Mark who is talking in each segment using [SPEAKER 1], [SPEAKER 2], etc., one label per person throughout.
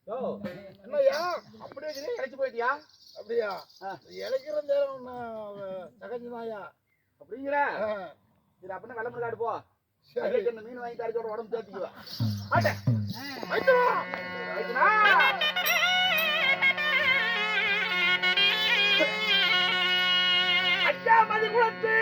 [SPEAKER 1] என்னய்யா அப்படியே இழைச்சு போயிட்டியா? அப்படியா? இழைக்கிற நேரம் தகஞ்சுதாயா அப்படிங்கிற? சரி அப்படின்னா வெள்ளம் காடு போ. சரி மீன் வாங்கி கரைச்சோட உடம்பு தேத்திக்குவா. மாட்டேன் அச்சா மதி குளத்து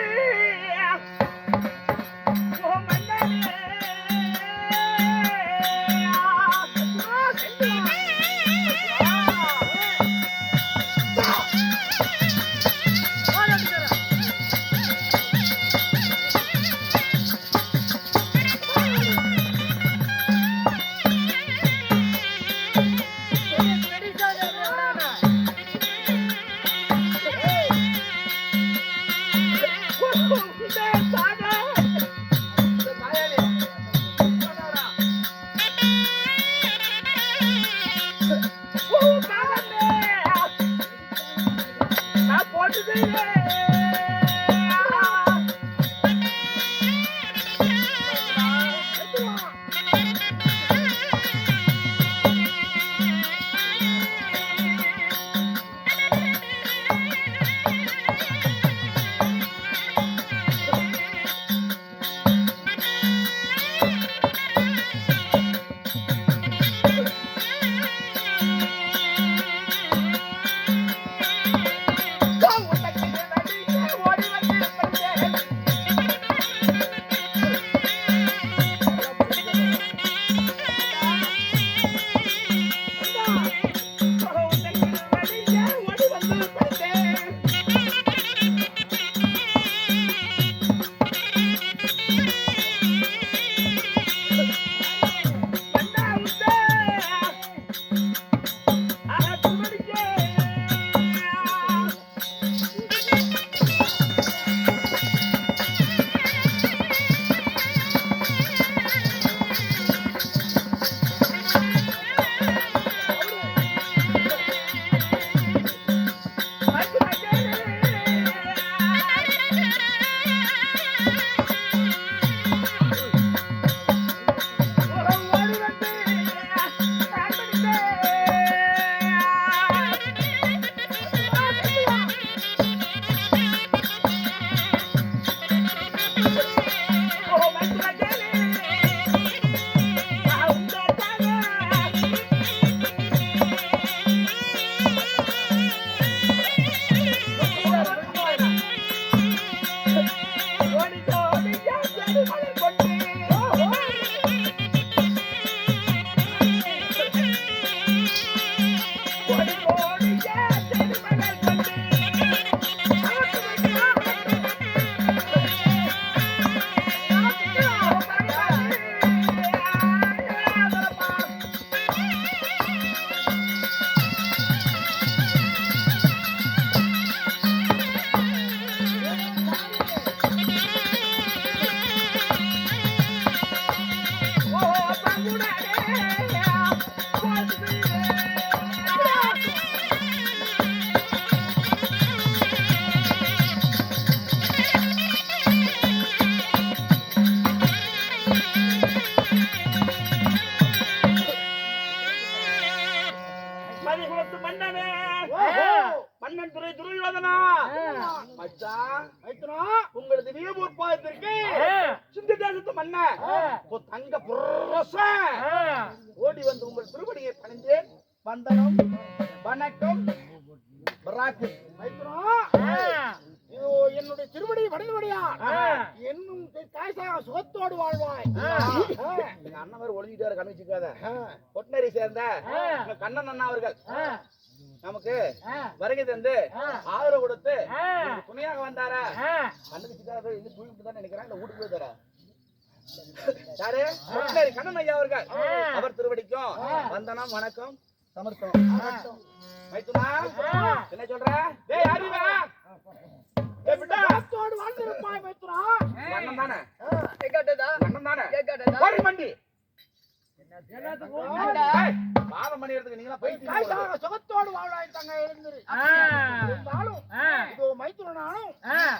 [SPEAKER 1] உங்களது வீரபூர் பாதத்திற்கு சிந்த தேசத்து மன்னன் தங்க புரச ஓடி வந்து உங்கள் திருவடியை பணிந்தேன். வந்தனம் வணக்கம் என்னுடைய திருவடி வடல்வடியா என்னும் சுகத்தோடு வாழ்வாய். எங்க அண்ணவர் ஒளிஞ்சிட்டாரு கண்ணிச்சுக்காத. கொட்டனரி சேர்ந்த கண்ணன் அண்ணா அவர்கள் நமக்கு வருகை தந்து ஆதரவு கொடுத்து துணையாக வந்தாரா? கண்ணுக்கு இன்னும் தூங்கிட்டு தான் நினைக்கிறேன். இல்ல வீட்டுக்கு போய் தர யாரு? கண்ணன் ஐயா அவர்கள். அவர் திருவடிக்கும் வந்தனம் வணக்கம் சமர்ப்பம். மைத்துனா என்ன சொல்ற? டேய் அறிவா ஏய் பிட்டா தோடு வாழ்ந்திருப்பாய் மைத்துனா. கண்ணன் தானே கேட்டதா? கண்ணன் தானே கேட்டதா? கோரி மண்டி என்னத்துக்கு பாதம் பண்ணிறதுக்கு நீங்க போய் சுகத்தோடு வாழ்வாய்த்தாங்க எழுந்துரு. இருந்தாலும் இது மைத்துனானும்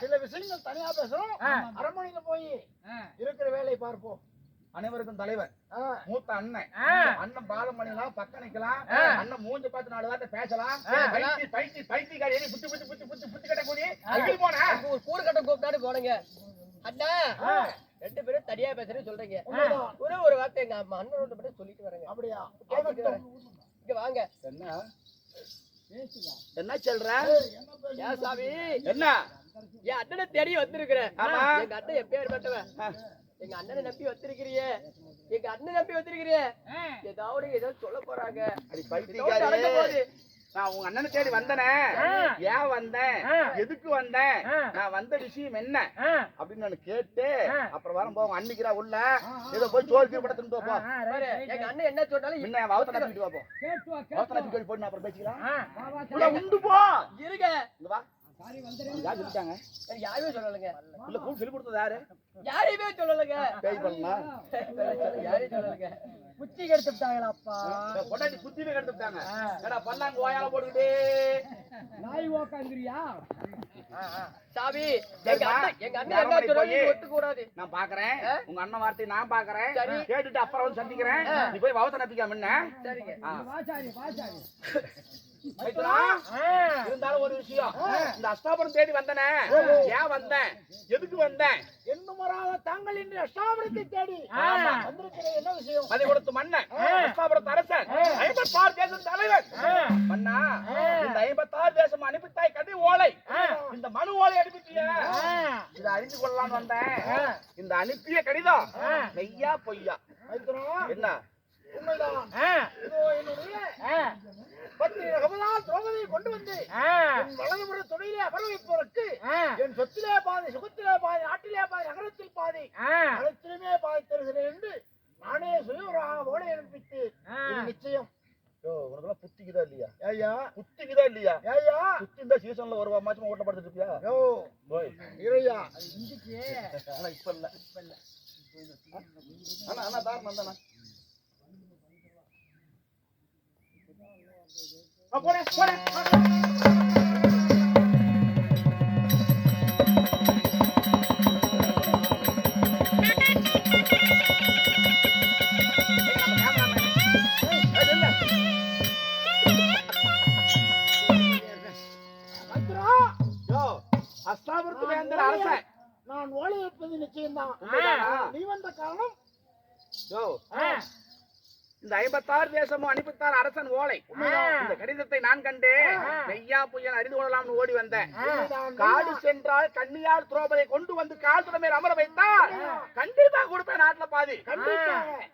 [SPEAKER 1] சில விஷயங்கள் தனியா பேசணும். அரண்மனையில போய் இருக்கிற வேலையை பார்ப்போம். அனைவருக்கும் தலைவர் மூத்த அண்ணன் அண்ணன் பாதம் பண்ணிக்கலாம் பக்கம் நிக்கலாம் அண்ணன் மூஞ்ச பார்த்து 4 வார்த்தை பேசலாம் பைத்தியக்காரி புத்தி புத்தி புத்தி புத்தி புத்தி கட்ட கூடி அகில் போன
[SPEAKER 2] ஒரு கூறு கட்ட கூப்பிட்டாரு போனங்க அண்ணா 2 பேரும் தனியா பேசுறேன்னு சொல்றீங்க ஒரு வார்த்தை எங்க அண்ணனோட மட்டும் சொல்லிட்டு வரேங்க
[SPEAKER 1] அப்படியா
[SPEAKER 2] இங்க வாங்க
[SPEAKER 1] என்ன சொல்ற
[SPEAKER 2] ஏன் சாமி
[SPEAKER 1] என்ன
[SPEAKER 2] என் அண்ணனை தேடி வந்திருக்கிறேன் எங்க அண்ணன் எப்பேற்பட்டவன் எங்க அண்ணனை நம்பி வச்சிருக்கிறியே எங்க அண்ணன் நம்பி வச்சிருக்கிறியே ஏதாவது சொல்ல போறாங்க
[SPEAKER 1] நான் உங்க அண்ணனை தேடி வந்தனே ஏன் வந்தேன் எதுக்கு வந்தேன் நான் வந்த விஷயம் என்ன அப்படின்னு நான் கேட்டு அப்புறம் வரும் போவோம் அன்னைக்குறா உள்ள ஏதோ போய் சோறு படத்துட்டு போ
[SPEAKER 2] எங்க அண்ணன் என்ன சொன்னாலும்
[SPEAKER 1] என்ன வவுத்தனை தூக்கிட்டு வாப்போம் வவுத்தனை தூக்கிட்டு போய் அப்புறம் பேசிக்கலாம் உண்டு போ
[SPEAKER 2] இருங்க
[SPEAKER 1] இங்க வா யார் சொல்லிட்டாங்க
[SPEAKER 2] யாருமே சொல்லலங்க
[SPEAKER 1] இல்ல கூ சொல்லி கொடுத்தது யாரு
[SPEAKER 2] யாரையுமே சொல்லலங்க
[SPEAKER 1] பேய் பண்ணலாம்
[SPEAKER 2] யாரையும் சொல்லலங்க புத்தி கெடுத்துட்டாங்களா அப்பா
[SPEAKER 1] பொட்டாட்டி புத்திவே கெடுத்துட்டாங்க ஏடா பண்ணாங்க ஓயால போட்டுக்கிட்டே
[SPEAKER 2] நாய் ஓக்காங்கறியா சாமி எங்க அண்ணன் என்ன சொல்றாங்க ஒத்து கூடாது
[SPEAKER 1] நான் பாக்குறேன் உங்க அண்ணன் வார்த்தை நான் பாக்குறேன் கேட்டுட்டு அப்புறம் வந்து சந்திக்கிறேன் நீ போய் வவுத்த நப்பிக்க முன்ன
[SPEAKER 2] சரிங்க
[SPEAKER 1] வாசாரி இருந்தாலும் ஒரு விஷயம் இந்த அஷ்டாபுரம் தேடி வந்தனே ஏன் வந்தேன் எதுக்கு வந்தேன்
[SPEAKER 2] என்னுமராக தாங்கள் இன்று அஷ்டாபுரத்தை தேடி வந்திருக்கிற என்ன விஷயம்
[SPEAKER 1] அதை கொடுத்து மன்னன் அஷ்டாபுரத்து அரசன் 56 தேசம் தலைவர் மன்னா இந்த 56 தேசம் அனுப்பித்தாய் கதை ஓலை இந்த மனு ஓலை அனுப்பிட்டிய இதை அறிந்து கொள்ளலாம்னு வந்தேன் இந்த அனுப்பிய கடிதம் மெய்யா பொய்யா என்ன
[SPEAKER 2] உண்மைதான் இதோ என்னுடைய திரௌபதியை கொண்டு வந்து வலதுபுற தொழிலே அமர வைப்பதற்கு என் சொத்திலே பாதி சுகத்திலே பாதி நாட்டிலே பாதி நகரத்தில் பாதி அனைத்திலுமே பாதி தருகிறேன் என்று நானே சுயவராக ஓலை அனுப்பித்து நிச்சயம்
[SPEAKER 1] உனக்கு புத்திக்குதா இல்லையா
[SPEAKER 2] ஐயா
[SPEAKER 1] புத்திக்குதா இல்லையா
[SPEAKER 2] ஐயா
[SPEAKER 1] புத்தி இந்த சீசன்ல ஒரு மாசமா ஓட்டப்படுத்திட்டு இருப்பியா
[SPEAKER 2] யோ இறையா இன்றைக்கு
[SPEAKER 1] இப்ப இல்ல அண்ணா தாரணம் வந்தானா போறேன் அஸ்தாபுரத்து வேந்தர் அரசன்
[SPEAKER 2] நான் ஓலை வைப்பது நிச்சயம்தான் நீ வந்த காரணம்
[SPEAKER 1] இந்த 56 தேசமும் அனுப்பித்தார் அரசன் ஓலை இந்த கடிதத்தை நான் கண்டு மெய்யா பொய்யன் அறிந்து கொள்ளலாம்னு ஓடி வந்தேன் காடு சென்றால் கண்ணியால் திரௌபதியை கொண்டு வந்து கால் துணை மேல் அமர வைத்தால் கண்டிப்பா கொடுப்பேன் நாட்டுல பாதி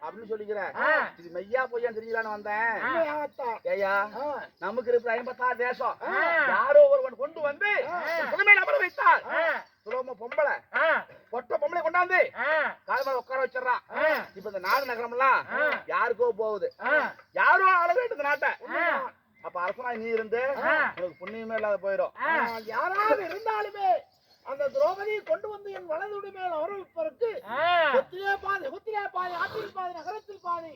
[SPEAKER 1] அப்படின்னு சொல்லிக்கிறேன் இது மெய்யா பொய்யன் தெரியலான்னு வந்தேன் ஐயா நமக்கு இருக்கிற 56 தேசம் யாரோ ஒருவன் கொண்டு வந்து துணை மேல் அமர வைத்தால் சுலோம பொம்பளை பொட்ட பொம்பளை கொண்டாந்து கால் மேல உட்கார வச்சிடறான் இப்ப இந்த நாடு நகரம் எல்லாம் யாருக்கோ போகுது யாரோ ஆள வேண்டும் நாட்டை அப்ப அரசனா நீ இருந்து உனக்கு புண்ணியமே இல்லாத போயிடும்
[SPEAKER 2] யாராவது இருந்தாலுமே அந்த திரௌபதியை கொண்டு வந்து என் வலதுடி மேல் அவரவிப்பதற்கு சொத்திலே பாதி ஆற்றில் பாதி நகரத்தில் பாதி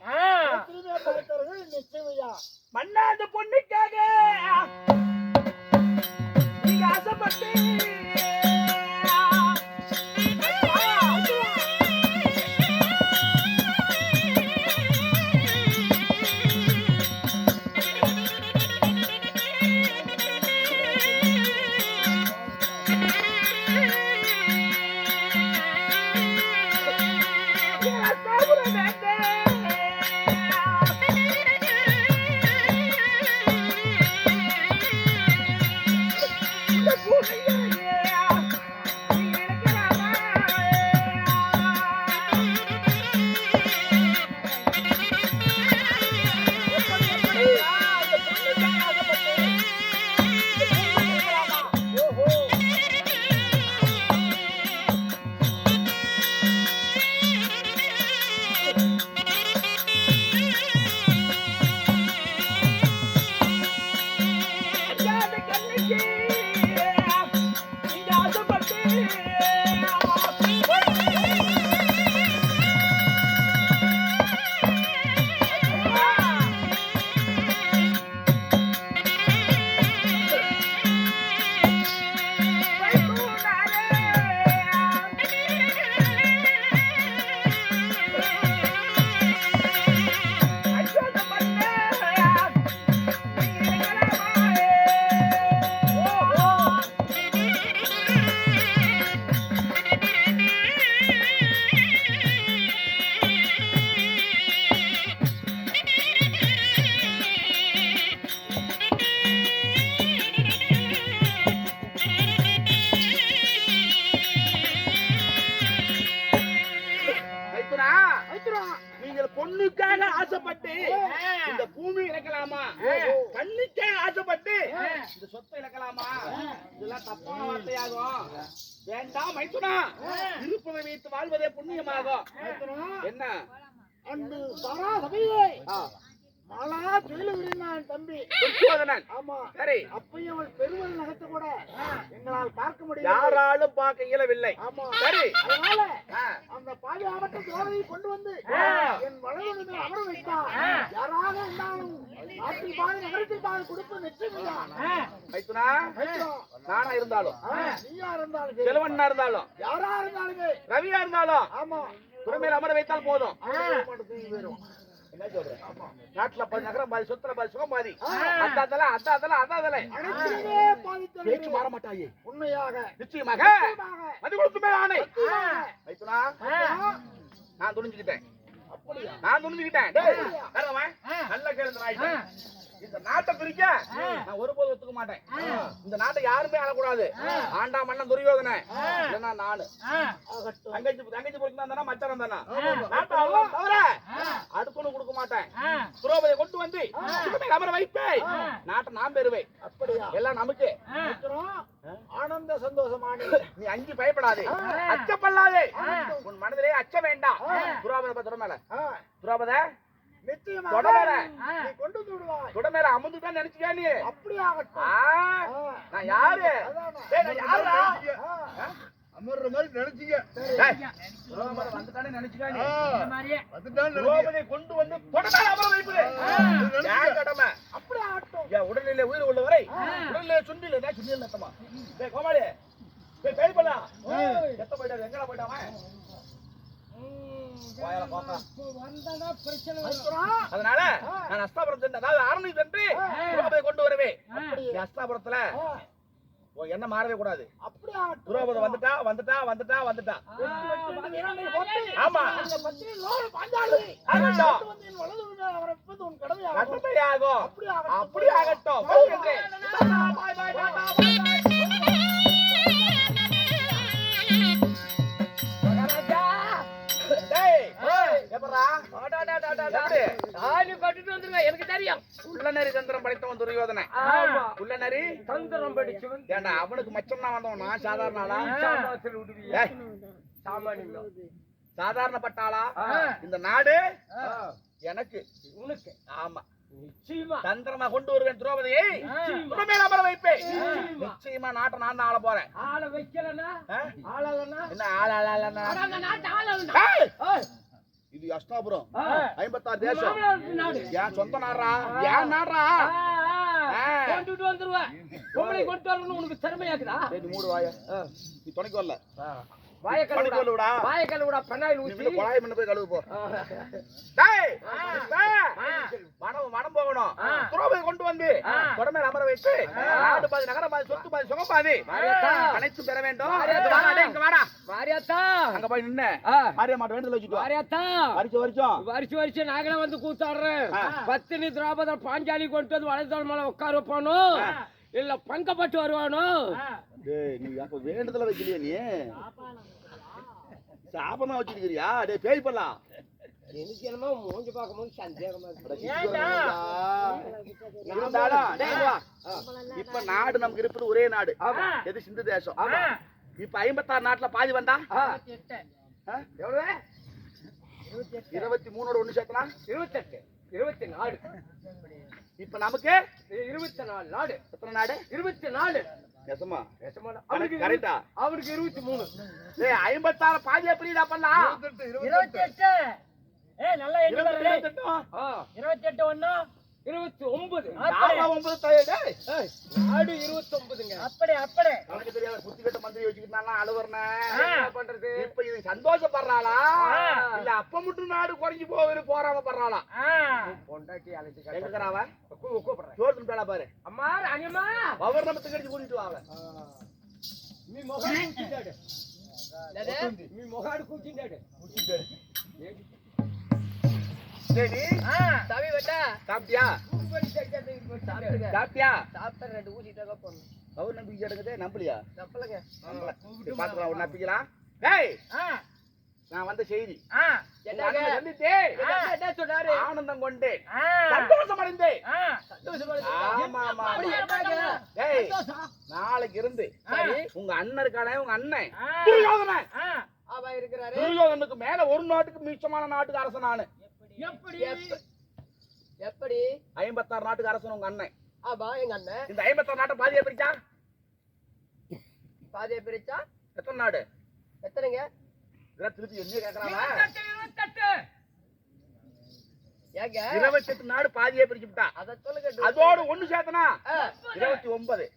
[SPEAKER 2] திருமே பார்த்தவர்கள் நிச்சயமையா
[SPEAKER 1] மன்னா அந்த பொண்ணுக்காக நீங்க ஆசைப்பட்டு இந்த பூமி இழக்கலாமா? கண்ணுக்கே ஆசைப்பட்டு இந்த சொத்தை இழக்கலாமா? இதெல்லாம் தப்பான வார்த்தையாகும். வேண்டாம் மைத்துனா, இருப்பதை வைத்து வாழ்வதே புண்ணியமாகும். என்ன
[SPEAKER 2] அன்று சராசபையே மாலா ஜெயிலுகிறான் தம்பி. ஆமா,
[SPEAKER 1] சரி.
[SPEAKER 2] அப்பயும் அவள் பெருவல் நகத்தை கூட எங்களால் பார்க்க முடியும்,
[SPEAKER 1] யாராலும் பார்க்க இயலவில்லை.
[SPEAKER 2] ஆமா,
[SPEAKER 1] சரி.
[SPEAKER 2] அதனால அந்த பாதுகாப்பற்ற ஜோதியை கொண்டு வந்து என் வலது மேல் அமர வைத்தார். யாராக இருந்தாலும் நாட்டில் பாதி நகரத்தில் பாதி கொடுப்பு நிச்சயம்.
[SPEAKER 1] மைத்துனா, நானா இருந்தாலும்,
[SPEAKER 2] நீயா இருந்தாலும்,
[SPEAKER 1] செல்வண்ணா இருந்தாலும்,
[SPEAKER 2] யாரா இருந்தாலுமே,
[SPEAKER 1] ரவியா இருந்தாலும்,
[SPEAKER 2] ஆமா,
[SPEAKER 1] துறைமையில் அமர வைத்தால் போதும்.
[SPEAKER 2] போயிடும்.
[SPEAKER 1] என்ன சொல்றேன்? நாட்டுல பாதி நகரம் பாதி, சொத்துல பாதி, சுகம் பாதி. அதாதலை
[SPEAKER 2] அனைத்திலுமே பாதித்தவர்கள்
[SPEAKER 1] பேச்சு மாற மாட்டாயே.
[SPEAKER 2] உண்மையாக
[SPEAKER 1] நிச்சயமாக மதி கொடுத்துமே ஆணை. மைத்துனா, நான் துணிஞ்சுக்கிட்டேன். நான் துணிஞ்சுக்கிட்டேன். நல்ல கேளுங்க. இந்த நாட்டை பிரிக்க நான் ஒருபோது ஒத்துக்க மாட்டேன். இந்த நாட்டை யாருமே ஆளக்கூடாது. ஆண்டா மன்னன் துரியோதனை இல்லைன்னா நானு தங்கச்சி பொறுத்து மச்சாரம் தானே நாட்டை அவ்வளவு தவிர அடுக்கணும் கொடுக்க மாட்டேன். துரோபதியை கொண்டு வந்து அமர வைப்பேன். நாட்டை நான் பெறுவேன்.
[SPEAKER 2] அப்படியா?
[SPEAKER 1] எல்லாம் நமக்கு
[SPEAKER 2] ஆனந்த சந்தோஷமான.
[SPEAKER 1] நீ அஞ்சு பயப்படாதே, அச்சப்படாதே. உன் மனதிலே அச்சம் வேண்டாம். துரோபத தொடமேல துரோபத
[SPEAKER 2] நிச்சயமாக நீ கொண்டு விடுவாய்.
[SPEAKER 1] தொடமேல அமுந்துதான் நினைச்சியா நீ?
[SPEAKER 2] அப்படியாகட்டும்.
[SPEAKER 1] நான் யாரு?
[SPEAKER 2] அமர்ற மாதிரி நினைச்சீங்க.
[SPEAKER 1] வந்துட்டானே நினைச்சுக்கா நீ? கொண்டு வந்து தொடமேல அமர வைப்பது கடமை.
[SPEAKER 2] அப்படியாகட்டும்.
[SPEAKER 1] என் உடல்நிலை உயிர் உள்ளவரை உடல்நிலை சுண்டில சுண்டில் நத்தமா கோமாளி பேய் பண்ணா எத்த போயிட்டாரு? எங்கடா போயிட்டாவன்? அதனால நான் அஸ்தாபுரம் சென்று, அதாவது அரண்மனை சென்று துரோபதை கொண்டு வருவேன். அஸ்தாபுரத்துல என்ன மாறவே கூடாது. துரோபதை வந்துட்டா வந்துட்டா வந்துட்டா வந்துட்டா. ஆமா, கடமையாகும். அப்படி ஆகட்டும்.
[SPEAKER 3] எனக்கு தெரியும்.
[SPEAKER 1] உள்ளநரி தந்திரம் படைத்தவன் துரியோதனை. உள்ளநரி
[SPEAKER 3] தந்திரம் படிச்சவன்.
[SPEAKER 1] ஏண்டா அவனுக்கு மச்சம்னா வந்தவன் நான் சாதாரண ஆளா? சாதாரணப்பட்ட ஆளா? இந்த நாடு எனக்கு
[SPEAKER 3] உனக்கு.
[SPEAKER 1] ஆமா,
[SPEAKER 3] நிச்சயமா
[SPEAKER 1] தந்திரமா கொண்டு வருவேன். துரோபதியை துணைமேல அமர வைப்பேன். நிச்சயமா நாட்டை நான் தான் ஆள போறேன்.
[SPEAKER 3] ஆள வைக்கலனா ஆளலனா
[SPEAKER 1] என்ன ஆள
[SPEAKER 3] நாட்டு ஆளலனா?
[SPEAKER 1] இது அஸ்தாபுரம் 56 தேசம். என் சொந்த நாடுறா, என் நாடுறா.
[SPEAKER 3] கொண்டுட்டு வந்துருவா. உங்களை கொண்டு வரணும் உனக்கு திறமையாக்குதா?
[SPEAKER 1] நீ மூடு வாய. நீ துணைக்கு வரல.
[SPEAKER 3] வாய கழுவுடா. பெனாயில் ஊத்தி
[SPEAKER 1] குழாய் மண்ணு போய் கழுவு போ. டேய், மனம் போகணும். துரோபதி கொண்டு வந்து தொடமேல அமர வைத்து நாடு பாதி, நகரம் பாதி, சொத்து பாதி, சுகம் பாதி அனைத்தும் பெற வேண்டும். இங்க வாடா
[SPEAKER 3] மாரியாத்தா.
[SPEAKER 1] அங்க போய் நின்னு மாரியம்மாட்ட வேண்டுதல் வச்சுட்டு
[SPEAKER 3] மாரியாத்தா. வருஷம் நாங்களே வந்து கூத்தாடுறேன். பத்தினி திரௌபதி பாஞ்சாலி கொண்டு வந்து வலதுதல் மேல உட்கார வைப்பானோ இல்ல பங்கப்பட்டு வருவானோ?
[SPEAKER 1] நீ அப்ப வேண்டுதல வைக்கலையா? நீ சாபமா வச்சிருக்கிறியா? டேய் பேய் பண்ணலாம்.
[SPEAKER 3] எனக்கு என்னமோ மூஞ்சி பார்க்கும்போது சந்தேகமா இருக்கு.
[SPEAKER 1] இப்ப நாடு நமக்கு இருப்பது ஒரே நாடு. எது? சிந்து தேசம். இப்ப 56 நாட்டுல பாதி வந்தா எவ்வளவு? 23 ஒண்ணு சேர்த்தனா
[SPEAKER 3] 28 24.
[SPEAKER 1] இப்ப நமக்கு
[SPEAKER 3] 24 நாடு.
[SPEAKER 1] எத்தனை நாடு?
[SPEAKER 3] 24.
[SPEAKER 1] நெசமா?
[SPEAKER 3] அவனுக்கு
[SPEAKER 1] கரெக்டா?
[SPEAKER 3] அவனுக்கு 23.
[SPEAKER 1] டேய் 56 பாதியா பிரிடா பண்ணலாம்.
[SPEAKER 3] 28. ஏய் நல்லா எண்ணி பாரு.
[SPEAKER 1] 28
[SPEAKER 3] 1 29.
[SPEAKER 1] நாடு
[SPEAKER 3] 29ங்க. அப்படி
[SPEAKER 1] எனக்கு தெரியாத புத்தி கட்ட மந்திரி வச்சுக்கிட்டானா அழுவறனே என்ன பண்றது? இப்ப இது சந்தோஷப்படுறாளா இல்ல அப்ப மட்டும் நாடு குறைஞ்சு போறாம பண்றாளா?
[SPEAKER 3] பொண்டாட்டி அழைச்சு
[SPEAKER 1] எங்கறாவ
[SPEAKER 3] கூப்பிடுறேன்.
[SPEAKER 1] சோறு பேலா பாரு.
[SPEAKER 3] அம்மா ராணியம்மா
[SPEAKER 1] அவர் நம்ம திக்கடி கூட்டிட்டு வாங்க.
[SPEAKER 3] நீ மொகாடு கூட்டிட்டாடு. நீ மொகாடு கூட்டிட்டாடு.
[SPEAKER 1] சரி
[SPEAKER 3] தவி வெட்டா
[SPEAKER 1] சாப்பிட்டியா? சாப்பிட்டியா?
[SPEAKER 3] சாப்பிட்ட 2 ஊசி தக போறோம்.
[SPEAKER 1] அவர் நம்பி ஜடங்கதே நம்பலையா?
[SPEAKER 3] நம்பலங்க.
[SPEAKER 1] பாத்துக்கலாம் ஒரு நம்பிக்கலாம். டேய் நான் வந்த செய்தி
[SPEAKER 2] என்னங்க
[SPEAKER 1] சந்தித்தே
[SPEAKER 2] என்ன சொன்னாரு
[SPEAKER 1] ஆனந்தம் கொண்டேன் சந்தோஷம் அடைந்தேன் ஆமா ஆமா டேய் நாளைக்கு இருந்து உங்க அண்ணன் இருக்கானே உங்க அண்ணன் துரியோதனன்
[SPEAKER 2] அவ இருக்கிறாரு
[SPEAKER 1] துரியோதனுக்கு மேல ஒரு நாட்டுக்கு மிச்சமான நாட்டுக்கு அரசன் நானு
[SPEAKER 2] எப்படி
[SPEAKER 1] 56 நாட்டுக்கு அரசன் உங்க அண்ணன்
[SPEAKER 2] ஆமா எங்க அண்ணன்
[SPEAKER 1] இந்த 56 நாட்டை பாதியா பிரிச்சா
[SPEAKER 2] பாதியை பிரிச்சா
[SPEAKER 1] எத்தனை நாடு
[SPEAKER 2] எத்தனைங்க
[SPEAKER 1] இதெல்லாம் திருப்பி என்ன கேக்குறாங்க
[SPEAKER 3] 28
[SPEAKER 2] ஏங்க
[SPEAKER 1] 28 நாடு பாதியே பிரிச்சு விட்டா
[SPEAKER 2] அத சொல்லுங்க
[SPEAKER 1] அதோட ஒண்ணு சேர்த்தனா 29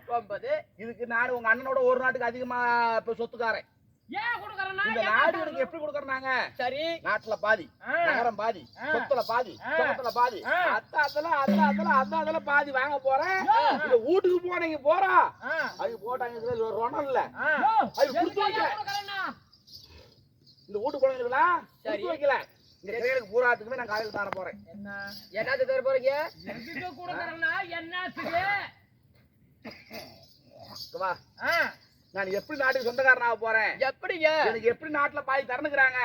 [SPEAKER 2] 9
[SPEAKER 1] இதுக்கு நாடு உங்க அண்ணனோட ஒரு நாட்டுக்கு அதிகமா இப்ப சொத்துக்காரன்
[SPEAKER 3] ஏன் கொடுக்கறனா
[SPEAKER 1] இந்த நாடு எனக்கு எப்படி கொடுக்கறாங்க
[SPEAKER 2] சரி
[SPEAKER 1] நாட்டுல பாதி நகரம் பாதி சொத்துல பாதி சொத்துல பாதி அதெல்லாம் பாதி வாங்க போறேன் இந்த வீட்டுக்கு போனீங்க போறா அது போட்டாங்க இதுல ரொணம் இல்ல அது குடுத்து வைக்கல இந்த வீட்டுக்கு போனீங்களா குடுத்து வைக்கல இந்த கையில பூராத்துக்குமே நான் காலையில தான போறேன்
[SPEAKER 2] என்னது தர போறீங்க
[SPEAKER 3] எதுக்கு கொடுக்கறனா என்னத்துக்கு
[SPEAKER 1] வா நான் எப்படி நாட்டுக்கு சொந்தக்காரன் ஆக போறேன்
[SPEAKER 2] எப்படிங்க
[SPEAKER 1] எனக்கு எப்படி நாட்டுல பாதி தரணுங்கிறாங்க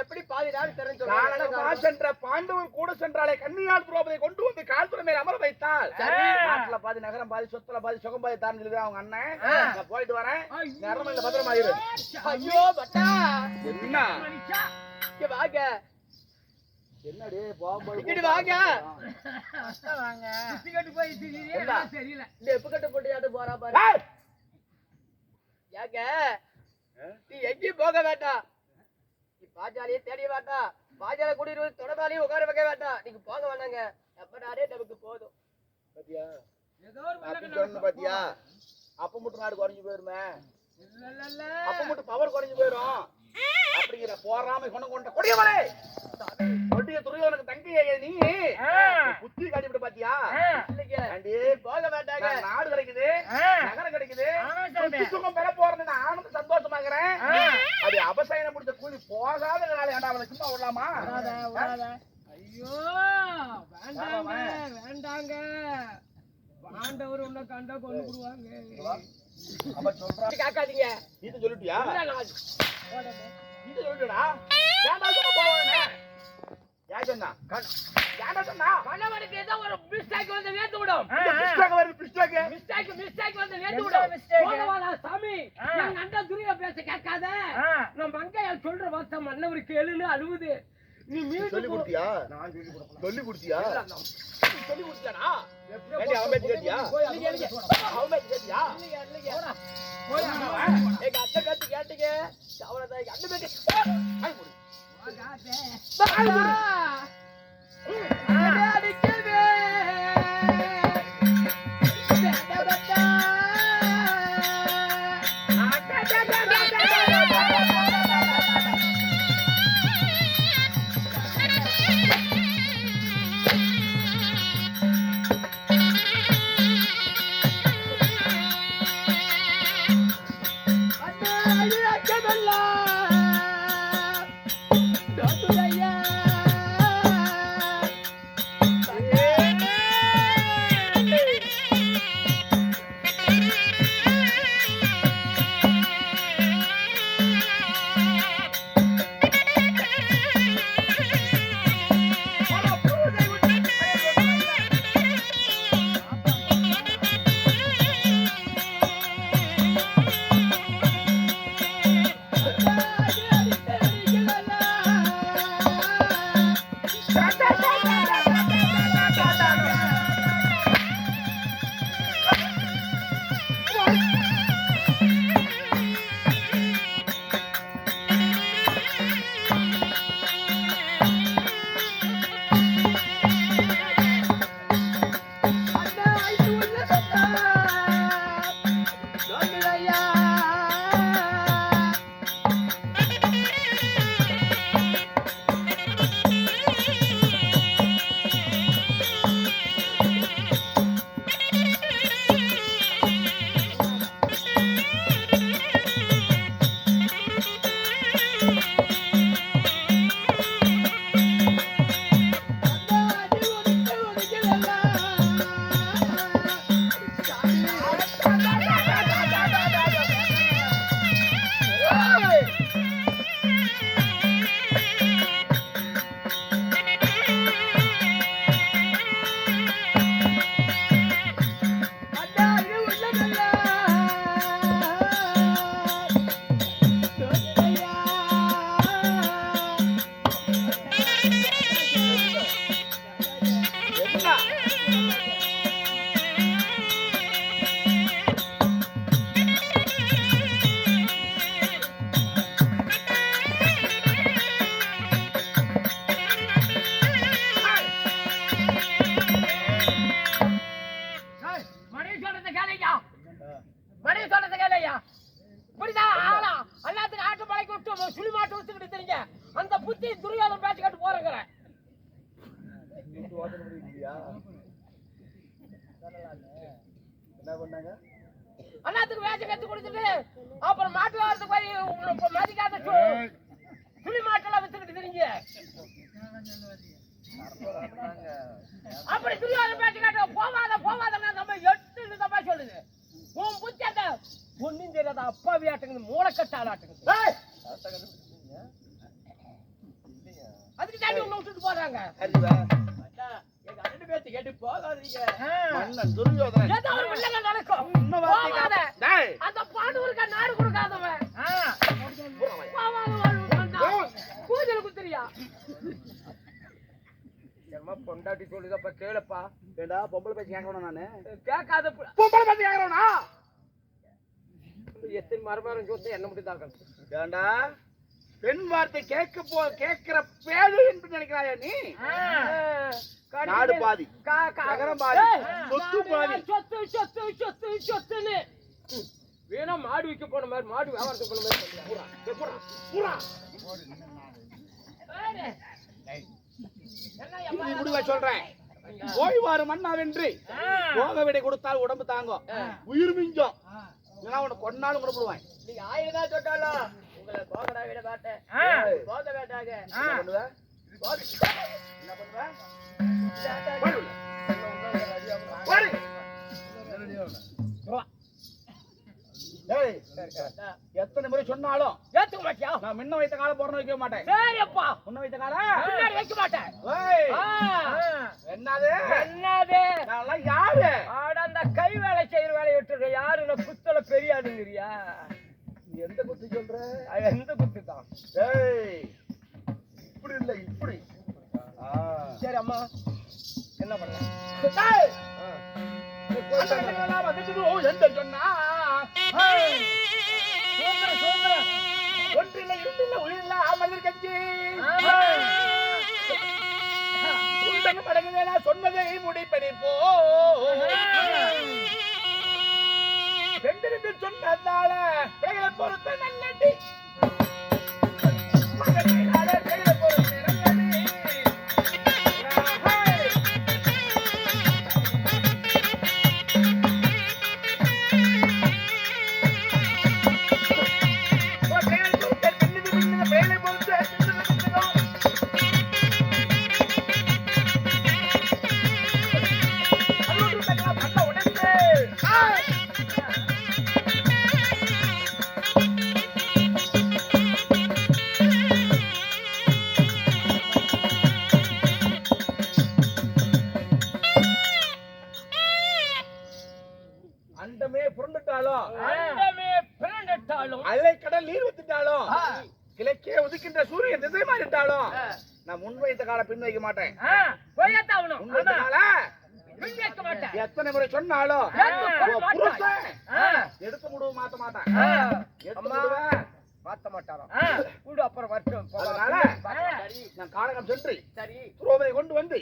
[SPEAKER 2] எப்படி பாதி நாடு தரேன்னு
[SPEAKER 1] காலகமா சென்ற பாண்டவர் கூட சென்றாலே கன்னியாள் திரௌபதியை கொண்டு வந்து கால்துறை மேல அமர வைத்தால் நாட்டுல பாதி நகரம் பாதி சொத்துல பாதி சுகம் பாதி தான்னு சொல்லி அவங்க அண்ணன் நான் போயிட்டு வரேன் அரண்மனையில பத்திரமா இரு
[SPEAKER 2] ஐயோ பட்டா
[SPEAKER 1] என்ன
[SPEAKER 2] இங்க வாங்க
[SPEAKER 1] என்னடி போகும்போது
[SPEAKER 2] இங்கடி வாங்க
[SPEAKER 3] வாங்க டிக்கெட் போய் தெரியல தெரியல
[SPEAKER 2] இந்த எப்ப கட்ட போட்டியாட்டு போறா பாரு
[SPEAKER 1] ஏய்!
[SPEAKER 2] ஏங்க நீ எங்கேயும் போக வேண்டாம் நீ பாஜாலியே தேடிய வேண்டாம் பாஜால கூட்டிட்டு தொடர்பாலையும் உட்கார வைக்க வேண்டாம் நீங்க போக வேண்டாங்க எப்படாரே நமக்கு போதும்
[SPEAKER 1] பாத்தியா
[SPEAKER 3] ஏதோ ஒரு
[SPEAKER 1] அப்படி சொன்ன பாத்தியா அப்ப மட்டும் நாடு குறைஞ்சு போயிருமே
[SPEAKER 3] இல்ல
[SPEAKER 1] அப்ப மட்டும் பவர் குறைஞ்சு போயிரும் அப்படிங்கிற போறாம கொண்டு கொண்ட கொடியவளே கொடிய துரியோதனுக்கு தங்கையே நீ புத்தி காட்டிவிட்டு பாத்தியா
[SPEAKER 2] இல்லைங்க போக வேண்டாங்க
[SPEAKER 1] நாடு கிடைக்குது நகரம் கிடைக்குது சொத்து சுகம் பெற போறேன்னு நான் ஆனந்த சந்தோஷமாகிறேன் அது அபசயனம் முடிச்ச கூலி போகாத நாளை ஏண்டா அவளை சும்மா விடலாமா
[SPEAKER 3] ஐயோ வேண்டாங்க வேண்டாங்க பாண்டவர் உன்னை கண்டா கொண்டு விடுவாங்க
[SPEAKER 1] அப்ப சொல்றேன்
[SPEAKER 2] காக்காதீங்க
[SPEAKER 1] நீ சொல்லிட்டியா
[SPEAKER 2] நான்
[SPEAKER 1] நீ சொல்லிட்டா ஏன்டா சொன்ன போவானே யார் சொன்னா யாரா சொன்னா
[SPEAKER 3] கணவனுக்கு ஏதோ ஒரு மிஸ்டேக் வந்து நேத்து விடும்
[SPEAKER 1] மிஸ்டேக் வருது
[SPEAKER 3] மிஸ்டேக் வந்து நேத்து விடும் போகவாடா சாமி நான் அண்ணா துரியா பேச கேட்காத நான் மங்கையால் சொல்ற வார்த்தை மன்னவர் கேளுன்னு அழுவுது நீ மீண்டும்
[SPEAKER 1] சொல்லி கொடுத்தியா நான் சொல்லி கொடுத்தியா சொல்லி கொடுத்தியாடா ஏண்டி அவன் பேச்சு கேட்டியா அவன் பேச்சு கேட்டியா
[SPEAKER 2] எங்க அத்தை பேச்சு கேட்டீங்க அவ்வளவுதான் எங்க அண்ணன் பேச்சு அடிக்கவே
[SPEAKER 1] என்ன பண்ணாங்க?
[SPEAKER 3] அண்ணாத்துக்கு வேஷம் கத்து கொடுத்துட்டு அப்புறம் மாட்டு வாரத்துக்கு போய் உங்களுக்கு மதிக்காத புளி மாட்டெல்லாம் வித்துக்கிட்டு தெரிஞ்சு அப்படி துணியாத பேச்சு காட்ட போவாதன்னா நம்ம 8 தப்பா சொல்லுது. உன் புத்தி அந்த ஒன்னும் தெரியாத அப்பாவி ஆட்டுங்க மூளைக்கட்டால் ஆட்டுங்க. அதுக்கு தாண்டி உன்னை விட்டுட்டு போறாங்க. எங்க அண்ணன் பேச்சு கேட்டு போகாதீங்க. ஏதோ ஒரு பிள்ளைங்க நடக்கும். அந்த பாண்டூருக்கா நாடு கொடுக்காதவன் பூஜை குத்துறியா பொண்டாட்டி சொல்லுதப்ப கேளுப்பா.
[SPEAKER 1] ஏண்டா பொம்பளை பேச்சு கேட்கணும் நானு?
[SPEAKER 3] கேட்காத
[SPEAKER 1] பொம்பளை பேச்சு கேட்கறோம்னா
[SPEAKER 3] எத்தனை மரமரம் சொத்து என்ன மட்டும் தாக்கணும்.
[SPEAKER 1] ஏண்டா பெண் வார்த்தை கேட்கிற பேரு என்று நினைக்கிறாயா நீ? நாடு பாதி, நகரம் பாதி, சொத்து பாதி.
[SPEAKER 3] சொத்துன்னு வேணா மாடு விற்க போன மாதிரி மாடு வியாபாரத்துக்கு போன மாதிரி
[SPEAKER 1] முடிவா சொல்றேன். ஓய்வாறு மண்ணாவென்று போக விடை கொடுத்தால் உடம்பு தாங்கும், உயிர் மிஞ்சம். உனக்கு கொண்டாலும் கொடுப்படுவான்.
[SPEAKER 3] நீங்க 1000 தான் சொன்னாலும் உங்களை போகடா விட மாட்டேன். போக வேண்டாங்க.
[SPEAKER 1] என்ன பண்ணுவ? எத்தனை முறை சொன்னாலும்
[SPEAKER 3] ஏத்துக்க மாட்டியா?
[SPEAKER 1] நான் முன்ன வைத்த காலம் போறணும் வைக்க மாட்டேன்.
[SPEAKER 3] சரியப்பா,
[SPEAKER 1] முன்ன வைத்த காலம்
[SPEAKER 3] முன்னாடி வைக்க மாட்டேன்.
[SPEAKER 1] என்னது
[SPEAKER 3] என்னது?
[SPEAKER 1] நான் யாரு?
[SPEAKER 3] ஆட அந்த கை வேலை செய்யற வேலையை விட்டுருக்க. யாரு நான் குத்தல பெரிய ஆளுங்கிறியா?
[SPEAKER 1] எந்த குத்து சொல்ற?
[SPEAKER 3] எந்த குத்து தான்?
[SPEAKER 1] இப்படி இல்ல இப்படி.
[SPEAKER 3] சரி அம்மா என்ன பண்ணலாம்?
[SPEAKER 1] ஒன்றில்லை இருந்தில்ல உயிரில்ல மனிதர் கட்சி உண்டன மடங்குவேனா சொன்னதை முடிப்படி போ பெண்களுக்கு சொன்னதால பெயரை பொறுத்த நல்லடி பெயரை பொறுத்த நல்லடி. அலைக்கடல் நீர் ஊத்திட்டாலும் கிழக்கே உதிக்கின்ற சூரியன் திசை மாறிட்டாலும் நான் முன் வைத்த கால பின் வைக்க மாட்டேன். எத்தனை முறை சொன்னாலும் எடுத்த முடிவு மாத்த மாட்டேன்.
[SPEAKER 3] மாத்த மாட்டாராம். கூடு அப்புறம் வரட்டும்.
[SPEAKER 1] அதனால நான் கானகம் சென்று துரோபதை கொண்டு வந்து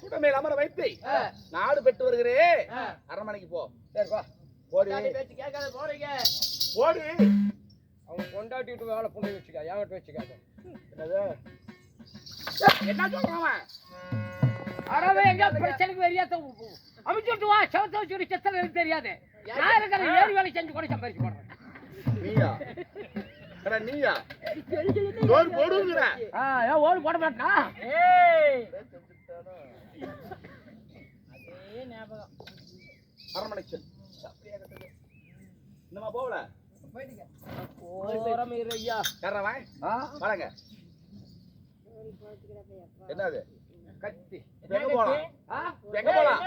[SPEAKER 1] சுடமேல் அமர வைத்து நாடு பெற்று வருகிறேன். அரண்மனைக்கு போ.
[SPEAKER 3] சரி வா.
[SPEAKER 1] போடி
[SPEAKER 3] பேச்சு கேட்காத போறீங்க.
[SPEAKER 1] போடி.
[SPEAKER 3] அவங்க கொண்டாட்டிட்டு வேலை புண்ணை வச்சுக்கா. ஏங்கிட்ட வச்சுக்காத.
[SPEAKER 1] என்னது என்ன சொல்றான்?
[SPEAKER 3] அறவே எங்க பிரச்சனைக்கு வெறியாத்த அமைச்சுட்டு வா. சவத்தை வச்சுட்டு செத்தல எனக்கு தெரியாது. நான் இருக்கிற ஏறி வேலை செஞ்சு கூட சம்பாதிச்சு போடுறேன்.
[SPEAKER 1] நீயா? நீயா ஓடு போடுங்கிற?
[SPEAKER 3] ஏன் ஓடு போட மாட்டா? அதே ஞாபகம்.
[SPEAKER 1] அரண்மனைக்கு செல். இன்னமா போகல
[SPEAKER 3] போறமே ஐயா.
[SPEAKER 1] யாரவன் வாங்க. என்னது
[SPEAKER 3] கத்தி?
[SPEAKER 1] எங்க போலாம்? எங்க போலாம்?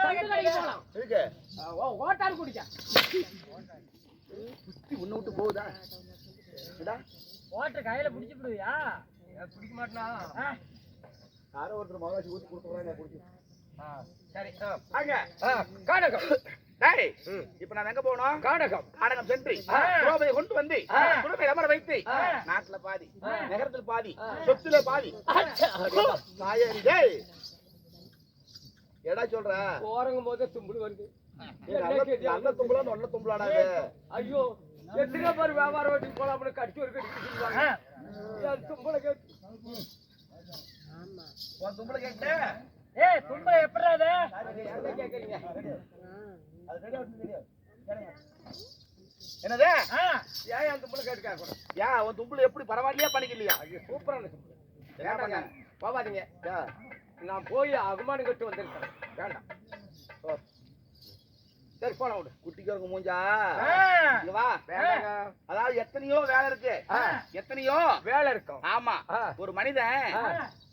[SPEAKER 1] இருக்கு
[SPEAKER 3] ஓட்டாரு குடிச்சா
[SPEAKER 1] குத்தி உன்னை விட்டு போகுதா?
[SPEAKER 3] ஓட்டர் கையில பிடிச்சு விடுவியா? பிடிக்க மாட்டா.
[SPEAKER 1] யாரோ ஒருத்தர் மகாசி ஊத்தி கொடுத்துறாங்க குடிச்சு.
[SPEAKER 3] சரி
[SPEAKER 1] வாங்க.
[SPEAKER 3] காடகம்.
[SPEAKER 1] டேய் இப்போ நான் எங்க போறோம்? காடகம் சென்று துரோபதை கொண்டு வந்து துரோபதை அமர வைத்து நாட்டுல பாதி நகரத்துல பாதி சொத்துல பாதி நாயரி. டேய் எடா சொல்ற?
[SPEAKER 3] போறங்கும் போது தும்புடு வருது.
[SPEAKER 1] நல்ல தும்புலா நல்ல தும்புலாடா?
[SPEAKER 3] ஐயோ எத்தனை பேர் வியாபாரம் ஓட்டி போலாம் கடிச்சு ஒரு கடிச்சு தும்புல கேட்டு
[SPEAKER 1] தும்புல கேட்டு
[SPEAKER 2] ஏய் தும்பல எப்பறா அது
[SPEAKER 3] கேக்குறீங்க
[SPEAKER 1] அது ரெடியா வந்து தெரியும் என்னது
[SPEAKER 3] ஏன் அந்த தும்பல கேட்டுக்காக கூட
[SPEAKER 1] யா உன் தும்புல எப்படி பரவாயில்லையா பண்ணிக்கலையா
[SPEAKER 3] சூப்பரான தும்பல
[SPEAKER 1] என்ன பண்ண
[SPEAKER 3] போவாதீங்க நான் போய் அகுமானம் கட்டு வந்திருக்கேன் வேண்டாம் சரி போன விடு
[SPEAKER 1] குட்டிக்கு மூஞ்சா
[SPEAKER 2] ஆ.
[SPEAKER 1] இங்க வா
[SPEAKER 3] வேண்டாங்க
[SPEAKER 1] அதாவது எத்தனையோ வேலை இருக்கு எத்தனையோ
[SPEAKER 3] வேலை இருக்கும்
[SPEAKER 1] ஆமா
[SPEAKER 3] ஆ.
[SPEAKER 1] ஒரு மனிதன்
[SPEAKER 3] ஆ.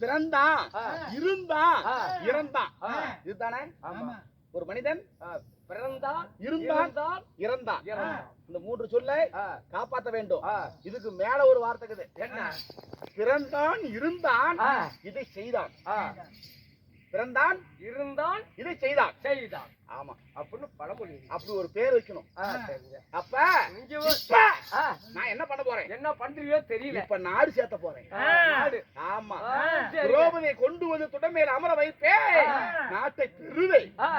[SPEAKER 1] பிறந்தான்
[SPEAKER 3] ஆ.
[SPEAKER 1] இருந்தான்
[SPEAKER 3] ஆ.
[SPEAKER 1] இறந்தான்
[SPEAKER 3] ஆ.
[SPEAKER 1] இதுதானே
[SPEAKER 3] ஆமா
[SPEAKER 1] ஒரு மனிதன்
[SPEAKER 3] பிறந்தான்
[SPEAKER 1] இருந்தான்
[SPEAKER 3] இறந்தான்
[SPEAKER 1] இறந்தான்
[SPEAKER 3] இறந்தான்.
[SPEAKER 1] இந்த மூன்று சொல்லை
[SPEAKER 3] ஆ.
[SPEAKER 1] காப்பாற்ற வேண்டும்
[SPEAKER 3] ஆ.
[SPEAKER 1] இதுக்கு மேல ஒரு வார்த்தை இருக்குது
[SPEAKER 3] என்ன
[SPEAKER 1] பிறந்தான் இருந்தான்
[SPEAKER 3] ஆ.
[SPEAKER 1] இதை செய்தான்
[SPEAKER 3] ஆ.
[SPEAKER 1] பிறந்தான்
[SPEAKER 3] இருந்தான்
[SPEAKER 1] இதை செய்தான்
[SPEAKER 3] செய்தான்
[SPEAKER 1] ஆமா
[SPEAKER 3] அப்படின்னு பழமொழி இருக்கு.
[SPEAKER 1] அப்படி ஒரு பேர் வைக்கணும்
[SPEAKER 3] சரிங்க
[SPEAKER 1] அப்ப
[SPEAKER 3] இங்க
[SPEAKER 1] இப்ப
[SPEAKER 3] ஆ.
[SPEAKER 1] நான் என்ன பண்ண போறேன்
[SPEAKER 3] என்ன பண்றீங்களோ தெரியல
[SPEAKER 1] இப்ப நாடு சேர்த்த போறேன்
[SPEAKER 3] நாடு
[SPEAKER 1] ஆமா
[SPEAKER 3] ஆ, சரிங்க.
[SPEAKER 1] திரௌபதியை கொண்டு வந்து துடமேல் அமர வைப்பே
[SPEAKER 3] ஆ.
[SPEAKER 1] நாட்டை பெருவை
[SPEAKER 3] ஆ.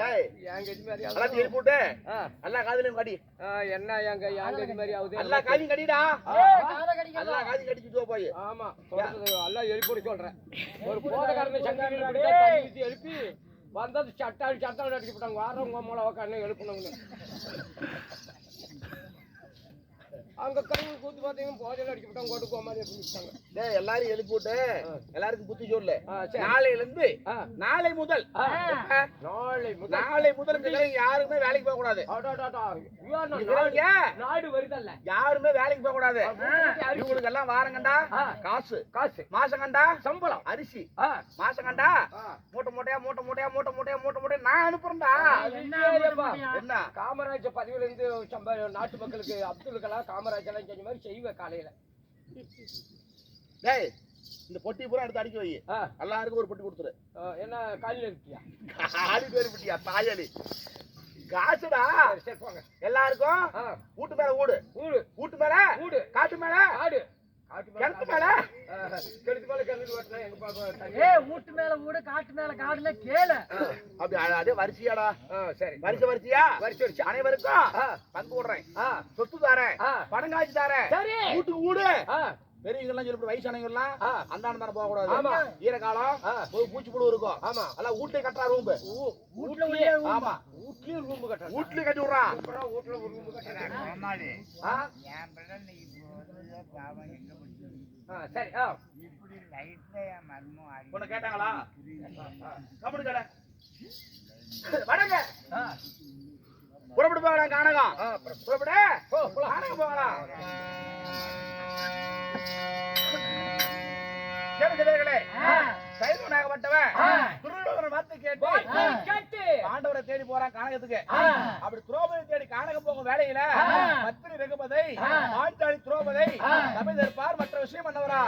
[SPEAKER 1] ஏய்
[SPEAKER 3] என் கதி மாதிரி
[SPEAKER 1] எல்லாத்தையும் எழுப்பி விட்டு
[SPEAKER 3] ஆ.
[SPEAKER 1] எல்லா காதிலையும் கடி
[SPEAKER 3] என்ன என் கதி மாதிரி ஆகுது
[SPEAKER 1] எல்லா காதையும் கடிடா
[SPEAKER 2] ஏய் காத கடிக்காத
[SPEAKER 1] எல்லா காதையும் கடிச்சுட்டு போய்
[SPEAKER 3] ஆமா சொல்றது எல்லாம் எழுப்பி சொல்றேன் ஒரு போதக்காரனை சங்கி எழுப்பி வந்தது சட்டாடி அடிச்சு விட்டாங்க வாரவங்க மூலம் உட்காந்து எழுப்பணுங்க அங்க கருவு கூத்து பாத்தீங்கன்னா போதையில அடிச்சு விட்டாங்க கொண்டு போக மாதிரி விட்டாங்க
[SPEAKER 1] டேய் எல்லாரையும் எழுப்பி விட்டு எல்லாருக்கும் புத்தி சொல்லு
[SPEAKER 3] சரி.
[SPEAKER 1] நாளையில இருந்து
[SPEAKER 3] ஆ.
[SPEAKER 1] நாளை முதல்
[SPEAKER 3] ஆ.
[SPEAKER 1] எப்ப?
[SPEAKER 3] நாளை முதல்
[SPEAKER 1] நாளை முதல் இந்த கிழமை யாருமே வேலைக்கு போக கூடாது
[SPEAKER 3] அடாடாடா.
[SPEAKER 1] இந்த கிழமைங்க
[SPEAKER 3] நாடு வருதல்ல
[SPEAKER 1] யாருமே வேலைக்கு போக கூடாது இவங்களுக்கு எல்லாம் வாரங்கண்டா
[SPEAKER 3] ஆ.
[SPEAKER 1] காசு
[SPEAKER 3] காசு
[SPEAKER 1] மாசம் கண்டா
[SPEAKER 3] சம்பளம்
[SPEAKER 1] அரிசி
[SPEAKER 3] ஆ.
[SPEAKER 1] மாசம் கண்டா
[SPEAKER 3] ஆ.
[SPEAKER 1] மூட்டை மூட்டையா மூட்டை மூட்டையா மூட்டை மூட்டையா மூட்டை மூட்டையா நான் அனுப்புறேன்டா
[SPEAKER 3] என்ன
[SPEAKER 1] என்ன
[SPEAKER 3] காமராஜ் பதிவுல இருந்து நாட்டு மக்களுக்கு அப்துல் கலாம் காமராஜ் எல்லாம் செஞ்ச மாதிரி செய்வேன் காலையில
[SPEAKER 1] டேய் இந்த பொட்டி பூரா எடுத்து அடிக்க வை
[SPEAKER 3] ஆ.
[SPEAKER 1] எல்லாருக்கும் ஒரு பொட்டி கொடுத்துரு
[SPEAKER 3] என்ன காலையில இருக்கியா
[SPEAKER 1] ஆடி பேர் பொட்டியா தாயலி காசுடா
[SPEAKER 3] சரி சரி போங்க
[SPEAKER 1] எல்லாருக்கும்
[SPEAKER 3] ஆ.
[SPEAKER 1] வீட்டு மேல ஊடு
[SPEAKER 3] ஊடு
[SPEAKER 1] வீட்டு மேல
[SPEAKER 3] ஊடு
[SPEAKER 1] காட்டு மேல
[SPEAKER 3] ஆடு காட்டு
[SPEAKER 1] கிணத்து மேல
[SPEAKER 3] கெடுத்து மேல கிணத்து ஓட்டினா எங்க பாப்பா
[SPEAKER 2] ஏய் வீட்டு மேல வீடு காட்டு மேல காடுல கேளு
[SPEAKER 1] அப்படி அதே வரிசையாடா
[SPEAKER 3] சரி
[SPEAKER 1] வரிசையா
[SPEAKER 3] வரிசை வரிசை
[SPEAKER 1] அனைவருக்கும்
[SPEAKER 3] ஆ.
[SPEAKER 1] பங்கு விடுறேன்
[SPEAKER 3] ஆ.
[SPEAKER 1] சொத்து தாரேன்
[SPEAKER 3] ஆ.
[SPEAKER 1] பணம் காய்ச்சி தாரேன்
[SPEAKER 3] சரி
[SPEAKER 1] வீட்டுக்கு வீடு
[SPEAKER 3] ஆ.
[SPEAKER 1] பெரியவங்க எல்லாம் சொல்லி வயசானவங்க எல்லாம்
[SPEAKER 3] ஆ.
[SPEAKER 1] அந்தாண்ட தானே போக
[SPEAKER 3] ஆமா.
[SPEAKER 1] கூடாது ஈரக்காலம்
[SPEAKER 3] ஆ.
[SPEAKER 1] பூச்சி புழு இருக்கும்
[SPEAKER 3] ஆமா
[SPEAKER 1] எல்லாம் வீட்லயே கட்டுறா ரூம்பு
[SPEAKER 2] வீட்டுல உள்ளே
[SPEAKER 1] ஆமா
[SPEAKER 3] வீட்லயும் ரூம் கட்டுறேன்
[SPEAKER 1] வீட்லயே கட்டி விடுறான்
[SPEAKER 3] வீட்டுல ஒரு ரூம் கட்டுறேன் சரி
[SPEAKER 1] உன்னை கேட்டாங்களா கம்பெனி கடை வடங்க புறப்பட்டு போகலாம் கானகம் புறப்பட கானகம் போகலாம் சைவனாகப்பட்டவன் துரியோதனன் வார்த்தை கேட்டு ஆண்டவரை தேடி போறான் கானகத்துக்கு அப்படி துரோபதி தேடி கானகம் போகும் வேலையில பத்திரி வெகுமதை பாஞ்சாலி துரோபதை சபை தற்பார் மற்ற விஷயம் பண்ணவரா